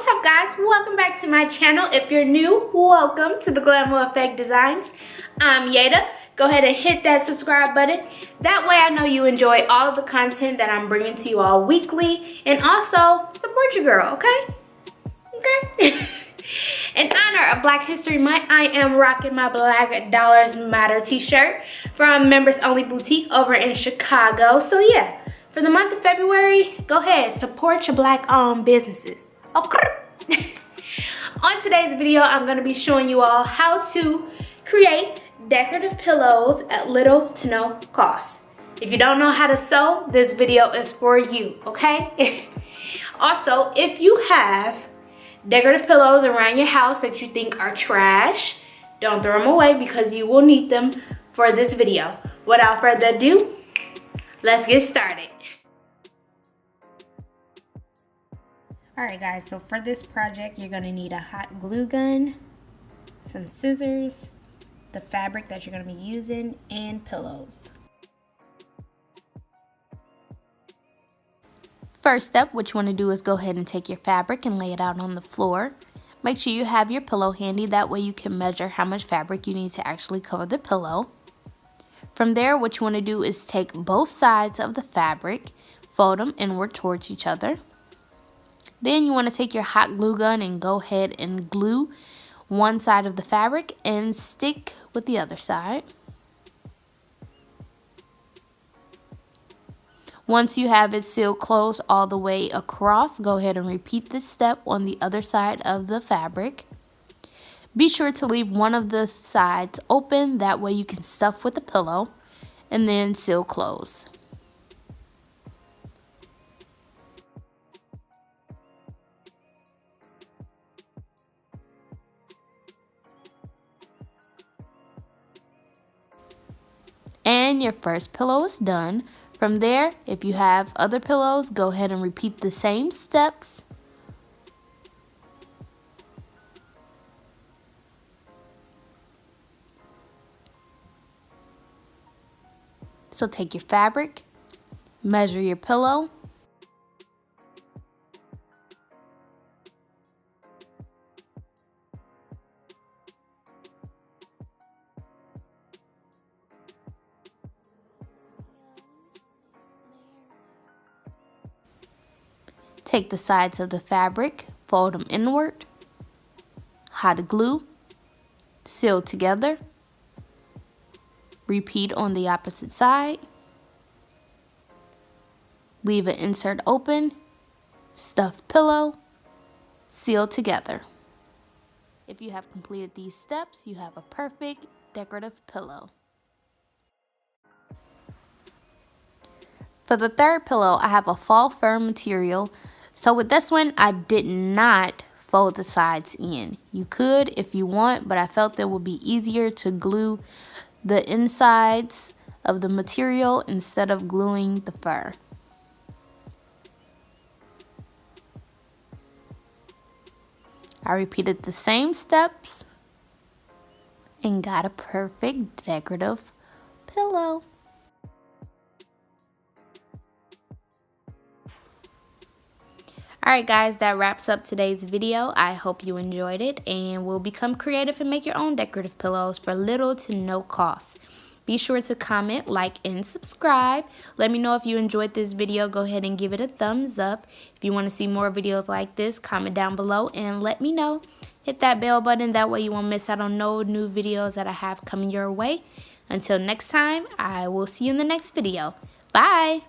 What's up, guys? Welcome back to my channel. If you're new, welcome to the Glamour Effect Designs. I'm Yada. Go ahead and hit that subscribe button. That way I know you enjoy all of the content that I'm bringing to you all weekly. And also, support your girl, okay? Okay? In honor of Black History Month, I am rocking my Black Dollars Matter t-shirt from Members Only Boutique over in Chicago. So yeah, for the month of February, go ahead, support your Black-owned businesses. Okay. On today's video, I'm going to be showing you all how to create decorative pillows at little to no cost. If you don't know how to sew, this video is for you, okay? Also, if you have decorative pillows around your house that you think are trash, don't throw them away because you will need them for this video. Without further ado, let's get started. Alright guys, so for this project you're going to need a hot glue gun, some scissors, the fabric that you're going to be using, and pillows. First step, what you want to do is go ahead and take your fabric and lay it out on the floor. Make sure you have your pillow handy, that way you can measure how much fabric you need to actually cover the pillow. From there, what you want to do is take both sides of the fabric, fold them inward towards each other. Then you want to take your hot glue gun and go ahead and glue one side of the fabric and stick with the other side. Once you have it sealed closed all the way across, go ahead and repeat this step on the other side of the fabric. Be sure to leave one of the sides open, that way you can stuff with the pillow, and then seal close. And your first pillow is done. From there, if you have other pillows, go ahead and repeat the same steps. So take your fabric, measure your pillow, take the sides of the fabric, fold them inward, hot glue, seal together, repeat on the opposite side, leave an insert open, stuff pillow, seal together. If you have completed these steps, you have a perfect decorative pillow. For the third pillow, I have a fall fur material. So with this one, I did not fold the sides in. You could if you want, but I felt it would be easier to glue the insides of the material instead of gluing the fur. I repeated the same steps and got a perfect decorative pillow. Alright guys, that wraps up today's video. I hope you enjoyed it and will become creative and make your own decorative pillows for little to no cost. Be sure to comment, like, and subscribe. Let me know if you enjoyed this video. Go ahead and give it a thumbs up. If you want to see more videos like this, comment down below and let me know. Hit that bell button, that way you won't miss out on no new videos that I have coming your way. Until next time, I will see you in the next video. Bye!